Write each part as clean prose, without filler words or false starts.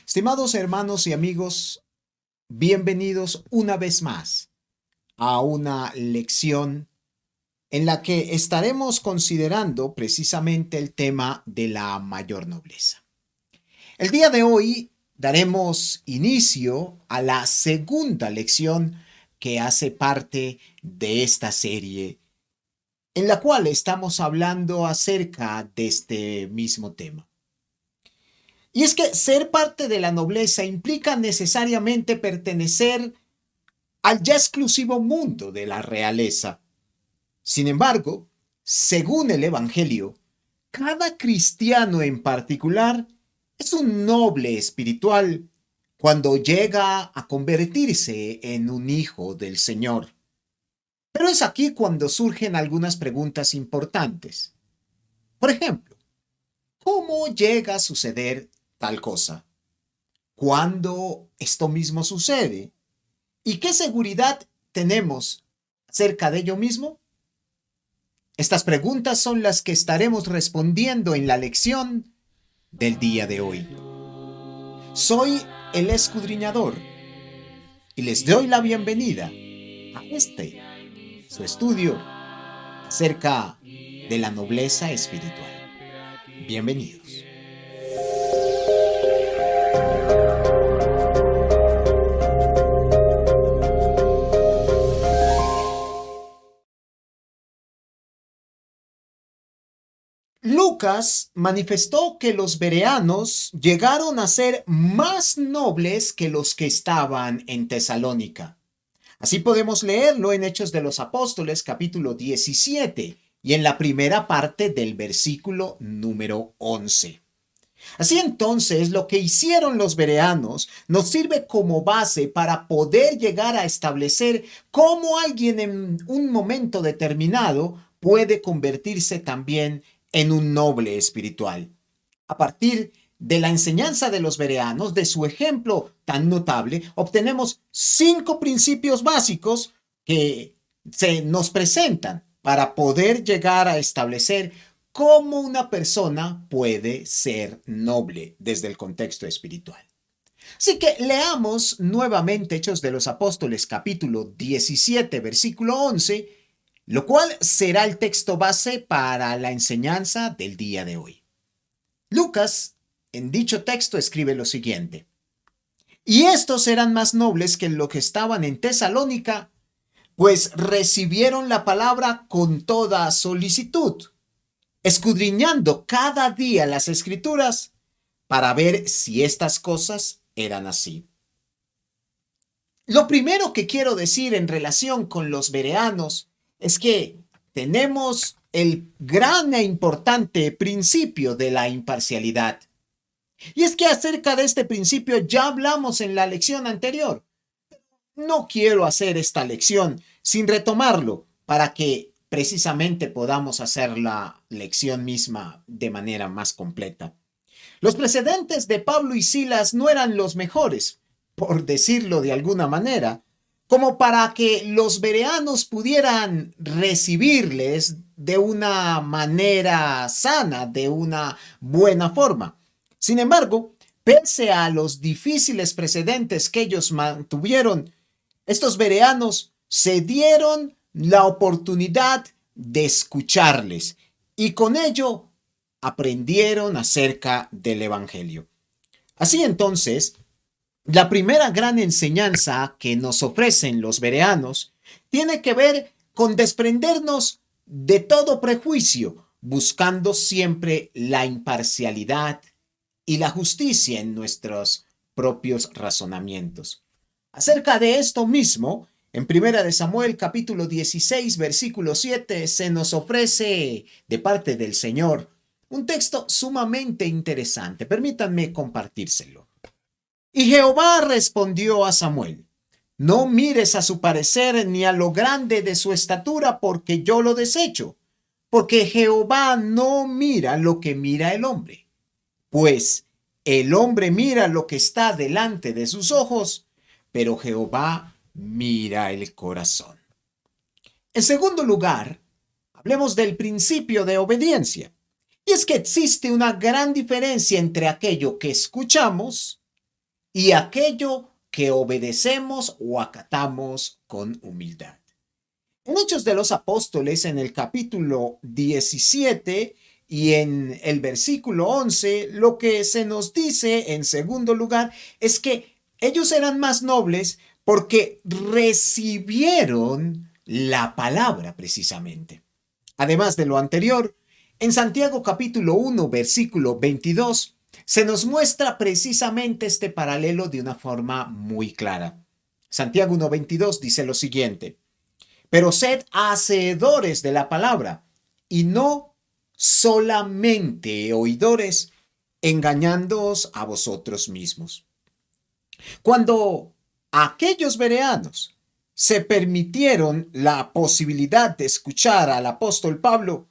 Estimados hermanos y amigos, bienvenidos una vez más a una lección en la que estaremos considerando precisamente el tema de la mayor nobleza. El día de hoy daremos inicio a la segunda lección que hace parte de esta serie, en la cual estamos hablando acerca de este mismo tema. Y es que ser parte de la nobleza implica necesariamente pertenecer al ya exclusivo mundo de la realeza. Sin embargo, según el Evangelio, cada cristiano en particular es un noble espiritual cuando llega a convertirse en un hijo del Señor. Pero es aquí cuando surgen algunas preguntas importantes. Por ejemplo, ¿cómo llega a suceder tal cosa? ¿Cuándo esto mismo sucede? ¿Y qué seguridad tenemos acerca de ello mismo? Estas preguntas son las que estaremos respondiendo en la lección del día de hoy. Soy el escudriñador y les doy la bienvenida a su estudio acerca de la nobleza espiritual. Bienvenidos. Lucas manifestó que los bereanos llegaron a ser más nobles que los que estaban en Tesalónica. Así podemos leerlo en Hechos de los Apóstoles capítulo 17 y en la primera parte del versículo número 11. Así entonces, lo que hicieron los bereanos nos sirve como base para poder llegar a establecer cómo alguien en un momento determinado puede convertirse también en un noble espiritual. A partir de la enseñanza de los bereanos, de su ejemplo tan notable, obtenemos 5 principios básicos que se nos presentan para poder llegar a establecer cómo una persona puede ser noble desde el contexto espiritual. Así que leamos nuevamente Hechos de los Apóstoles capítulo 17 versículo 11, lo cual será el texto base para la enseñanza del día de hoy. Lucas, en dicho texto, escribe lo siguiente: y estos eran más nobles que los que estaban en Tesalónica, pues recibieron la palabra con toda solicitud, escudriñando cada día las escrituras para ver si estas cosas eran así. Lo primero que quiero decir en relación con los bereanos es que tenemos el gran e importante principio de la imparcialidad. Y es que acerca de este principio ya hablamos en la lección anterior. No quiero hacer esta lección sin retomarlo para que precisamente podamos hacer la lección misma de manera más completa. Los precedentes de Pablo y Silas no eran los mejores, por decirlo de alguna manera, como para que los bereanos pudieran recibirles de una manera sana, de una buena forma. Sin embargo, pese a los difíciles precedentes que ellos mantuvieron, estos bereanos se dieron la oportunidad de escucharles y con ello aprendieron acerca del Evangelio. Así entonces, la primera gran enseñanza que nos ofrecen los bereanos tiene que ver con desprendernos de todo prejuicio, buscando siempre la imparcialidad y la justicia en nuestros propios razonamientos. Acerca de esto mismo, en Primera de Samuel capítulo 16 versículo 7 se nos ofrece de parte del Señor un texto sumamente interesante. Permítanme compartírselo. Y Jehová respondió a Samuel: no mires a su parecer ni a lo grande de su estatura, porque yo lo desecho, porque Jehová no mira lo que mira el hombre, pues el hombre mira lo que está delante de sus ojos, pero Jehová mira el corazón. En segundo lugar, hablemos del principio de obediencia. Y es que existe una gran diferencia entre aquello que escuchamos y aquello que obedecemos o acatamos con humildad. En Hechos de los Apóstoles, en el capítulo 17 y en el versículo 11, lo que se nos dice en segundo lugar es que ellos eran más nobles porque recibieron la palabra precisamente. Además de lo anterior, en Santiago capítulo 1, versículo 22, se nos muestra precisamente este paralelo de una forma muy clara. Santiago 1:22 dice lo siguiente: pero sed hacedores de la palabra y no solamente oidores, engañándoos a vosotros mismos. Cuando aquellos bereanos se permitieron la posibilidad de escuchar al apóstol Pablo,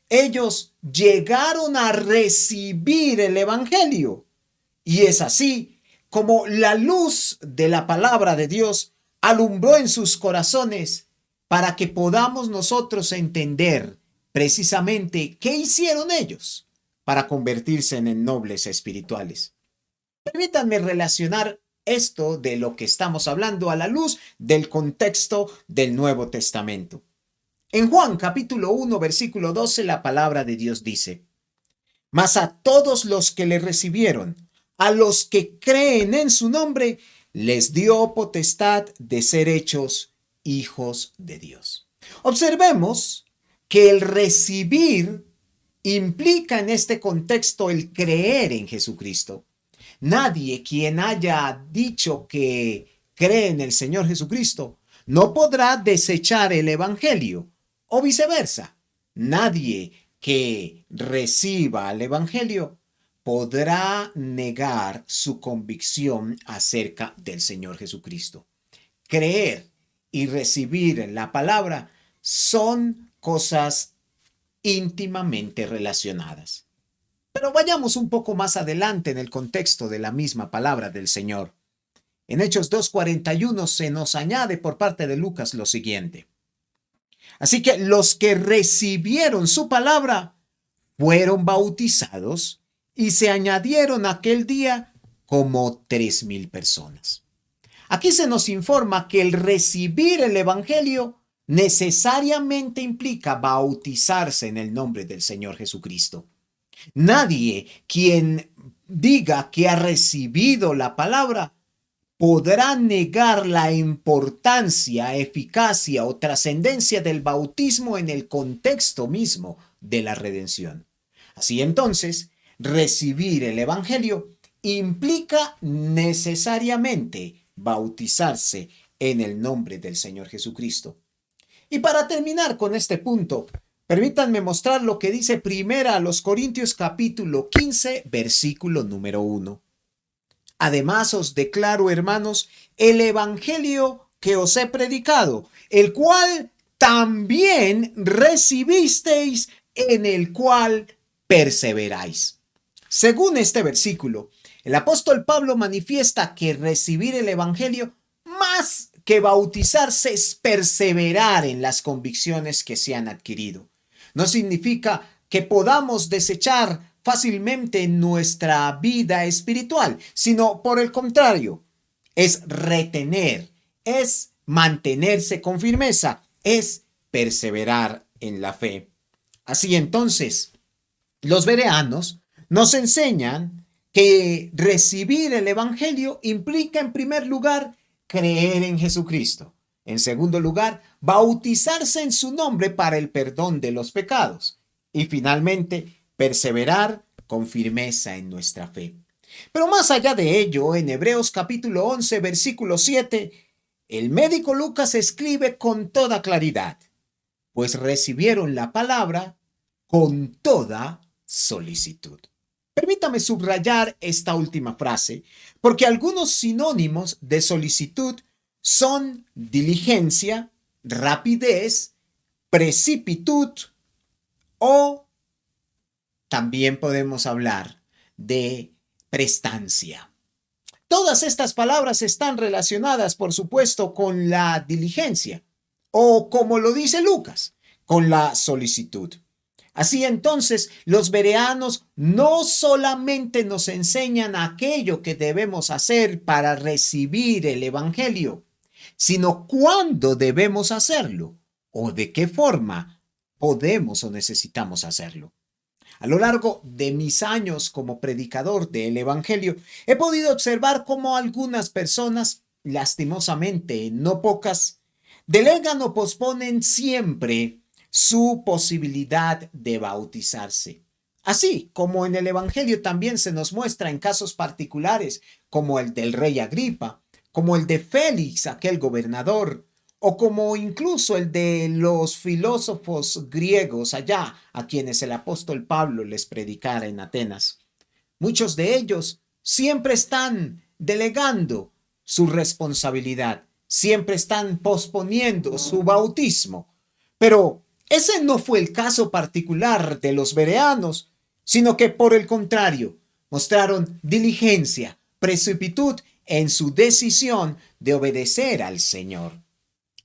ellos llegaron a recibir el Evangelio. Y es así como la luz de la palabra de Dios alumbró en sus corazones para que podamos nosotros entender precisamente qué hicieron ellos para convertirse en nobles espirituales. Permítanme relacionar esto de lo que estamos hablando a la luz del contexto del Nuevo Testamento. En Juan capítulo 1, versículo 12, la palabra de Dios dice: mas a todos los que le recibieron, a los que creen en su nombre, les dio potestad de ser hechos hijos de Dios. Observemos que el recibir implica en este contexto el creer en Jesucristo. Nadie quien haya dicho que cree en el Señor Jesucristo no podrá desechar el Evangelio, o viceversa. Nadie que reciba el Evangelio podrá negar su convicción acerca del Señor Jesucristo. Creer y recibir la palabra son cosas íntimamente relacionadas. Pero vayamos un poco más adelante en el contexto de la misma palabra del Señor. En Hechos 2:41 se nos añade por parte de Lucas lo siguiente: así que los que recibieron su palabra fueron bautizados y se añadieron aquel día como 3,000 personas. Aquí se nos informa que el recibir el Evangelio necesariamente implica bautizarse en el nombre del Señor Jesucristo. Nadie quien diga que ha recibido la palabra podrá negar la importancia, eficacia o trascendencia del bautismo en el contexto mismo de la redención. Así entonces, recibir el Evangelio implica necesariamente bautizarse en el nombre del Señor Jesucristo. Y para terminar con este punto, permítanme mostrar lo que dice primera a los Corintios capítulo 15, versículo número 1. Además os declaro, hermanos, el evangelio que os he predicado, el cual también recibisteis, en el cual perseveráis. Según este versículo, el apóstol Pablo manifiesta que recibir el evangelio, más que bautizarse, es perseverar en las convicciones que se han adquirido. No significa que podamos desechar fácilmente nuestra vida espiritual, sino por el contrario, es retener, es mantenerse con firmeza, es perseverar en la fe. Así entonces, los bereanos nos enseñan que recibir el Evangelio implica en primer lugar creer en Jesucristo. En segundo lugar, bautizarse en su nombre para el perdón de los pecados. Y finalmente, perseverar con firmeza en nuestra fe. Pero más allá de ello, en Hebreos capítulo 11, versículo 7, el médico Lucas escribe con toda claridad: pues recibieron la palabra con toda solicitud. Permítame subrayar esta última frase, porque algunos sinónimos de solicitud son diligencia, rapidez, precipitud o también podemos hablar de prestancia. Todas estas palabras están relacionadas, por supuesto, con la diligencia, o como lo dice Lucas, con la solicitud. Así entonces, los bereanos no solamente nos enseñan aquello que debemos hacer para recibir el Evangelio, sino cuándo debemos hacerlo o de qué forma podemos o necesitamos hacerlo. A lo largo de mis años como predicador del Evangelio, he podido observar cómo algunas personas, lastimosamente no pocas, delegan o posponen siempre su posibilidad de bautizarse. Así como en el Evangelio también se nos muestra en casos particulares, como el del rey Agripa, como el de Félix, aquel gobernador, o como incluso el de los filósofos griegos allá, a quienes el apóstol Pablo les predicara en Atenas. Muchos de ellos siempre están delegando su responsabilidad, siempre están posponiendo su bautismo. Pero ese no fue el caso particular de los bereanos, sino que por el contrario, mostraron diligencia, precipitud en su decisión de obedecer al Señor.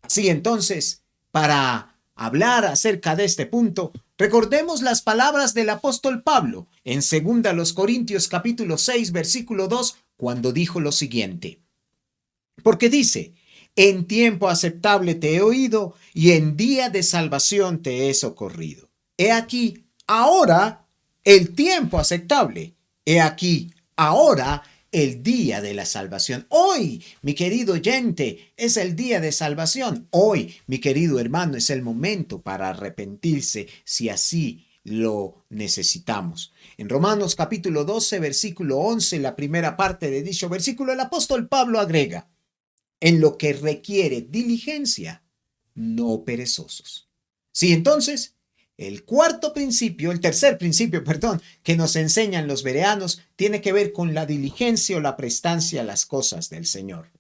Así entonces, para hablar acerca de este punto, recordemos las palabras del apóstol Pablo en 2 Corintios capítulo 6 versículo 2, cuando dijo lo siguiente. Porque dice, en tiempo aceptable te he oído y en día de salvación te he socorrido. He aquí, ahora, el tiempo aceptable. He aquí, ahora, el día de la salvación. Hoy, mi querido oyente, es el día de salvación. Hoy, mi querido hermano, es el momento para arrepentirse si así lo necesitamos. En Romanos capítulo 12, versículo 11, la primera parte de dicho versículo, el apóstol Pablo agrega, en lo que requiere diligencia, no perezosos. Sí, entonces, el tercer principio, que nos enseñan los bereanos, tiene que ver con la diligencia o la prestancia a las cosas del Señor.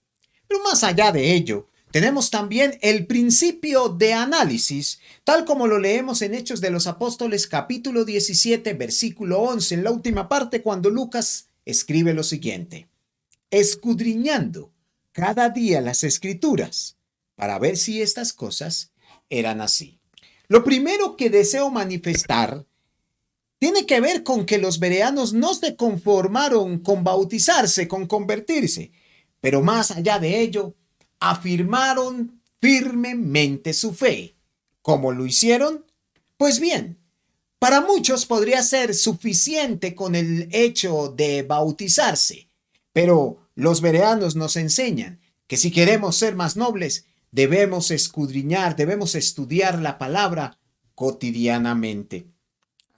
Pero más allá de ello, tenemos también el principio de análisis, tal como lo leemos en Hechos de los Apóstoles capítulo 17, versículo 11, en la última parte, cuando Lucas escribe lo siguiente: escudriñando cada día las Escrituras para ver si estas cosas eran así. Lo primero que deseo manifestar tiene que ver con que los bereanos no se conformaron con bautizarse, con convertirse, pero más allá de ello, afirmaron firmemente su fe. ¿Cómo lo hicieron? Pues bien, para muchos podría ser suficiente con el hecho de bautizarse, pero los bereanos nos enseñan que si queremos ser más nobles, debemos escudriñar, debemos estudiar la palabra cotidianamente.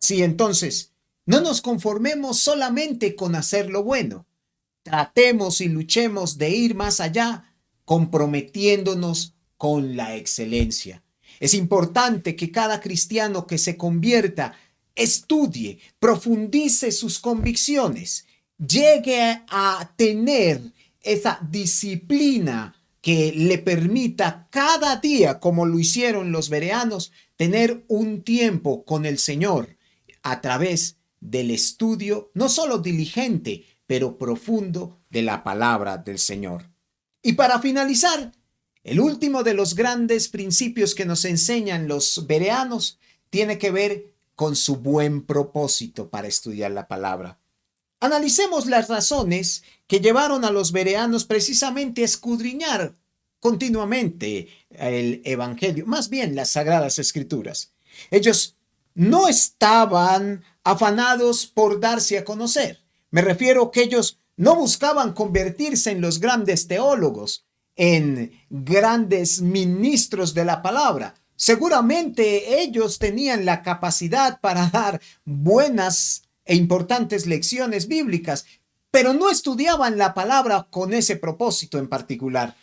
Así entonces, no nos conformemos solamente con hacer lo bueno. Tratemos y luchemos de ir más allá, comprometiéndonos con la excelencia. Es importante que cada cristiano que se convierta estudie, profundice sus convicciones, llegue a tener esa disciplina que le permita cada día, como lo hicieron los bereanos, tener un tiempo con el Señor a través del estudio, no solo diligente, pero profundo de la palabra del Señor. Y para finalizar, el último de los grandes principios que nos enseñan los bereanos tiene que ver con su buen propósito para estudiar la palabra. Analicemos las razones que llevaron a los bereanos precisamente a escudriñar continuamente el Evangelio, más bien las Sagradas Escrituras. Ellos no estaban afanados por darse a conocer. Me refiero que ellos no buscaban convertirse en los grandes teólogos, en grandes ministros de la palabra. Seguramente ellos tenían la capacidad para dar buenas e importantes lecciones bíblicas, pero no estudiaban la palabra con ese propósito en particular.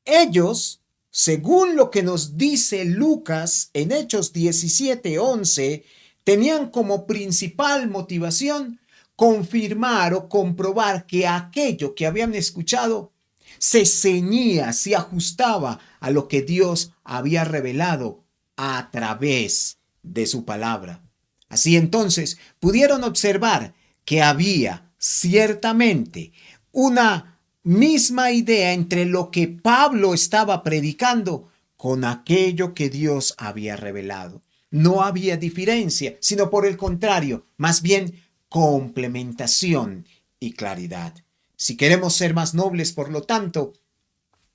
Ellos, según lo que nos dice Lucas en Hechos 17:11, tenían como principal motivación confirmar o comprobar que aquello que habían escuchado se ceñía, se ajustaba a lo que Dios había revelado a través de su palabra. Así entonces pudieron observar que había ciertamente una misma idea entre lo que Pablo estaba predicando con aquello que Dios había revelado. No había diferencia, sino por el contrario, más bien complementación y claridad. Si queremos ser más nobles, por lo tanto,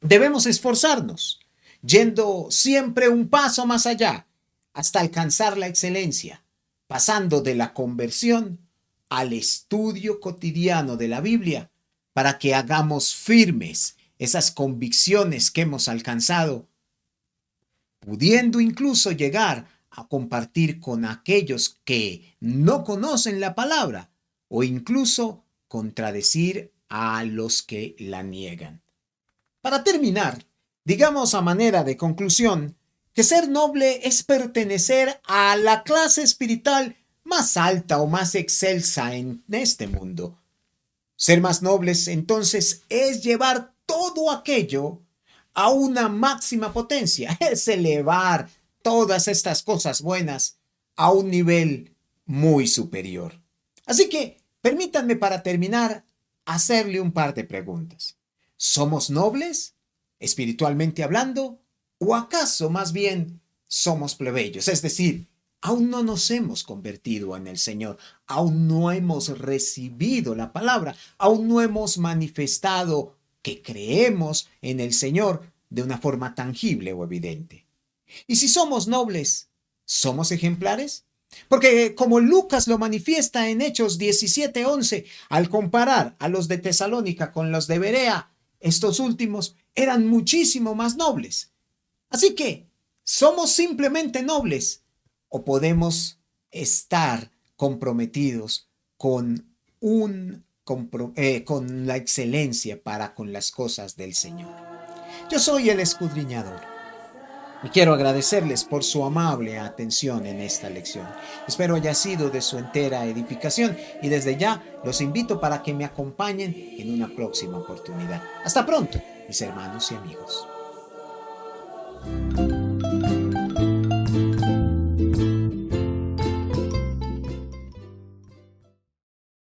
debemos esforzarnos, yendo siempre un paso más allá, hasta alcanzar la excelencia, pasando de la conversión al estudio cotidiano de la Biblia, para que hagamos firmes esas convicciones que hemos alcanzado, pudiendo incluso llegar a compartir con aquellos que no conocen la palabra o incluso contradecir a los que la niegan. Para terminar, digamos a manera de conclusión que ser noble es pertenecer a la clase espiritual más alta o más excelsa en este mundo. Ser más nobles entonces es llevar todo aquello a una máxima potencia, es elevar todas estas cosas buenas a un nivel muy superior. Así que permítanme para terminar hacerle un par de preguntas. ¿Somos nobles, espiritualmente hablando, o acaso más bien somos plebeyos? Es decir, aún no nos hemos convertido en el Señor, aún no hemos recibido la palabra, aún no hemos manifestado que creemos en el Señor de una forma tangible o evidente. Y si somos nobles, ¿somos ejemplares? Porque como Lucas lo manifiesta en Hechos 17:11, al comparar a los de Tesalónica con los de Berea, estos últimos eran muchísimo más nobles. Así que, ¿somos simplemente nobles o podemos estar comprometidos con con la excelencia para con las cosas del Señor? Yo soy el escudriñador y quiero agradecerles por su amable atención en esta lección. Espero haya sido de su entera edificación y desde ya los invito para que me acompañen en una próxima oportunidad. Hasta pronto, mis hermanos y amigos.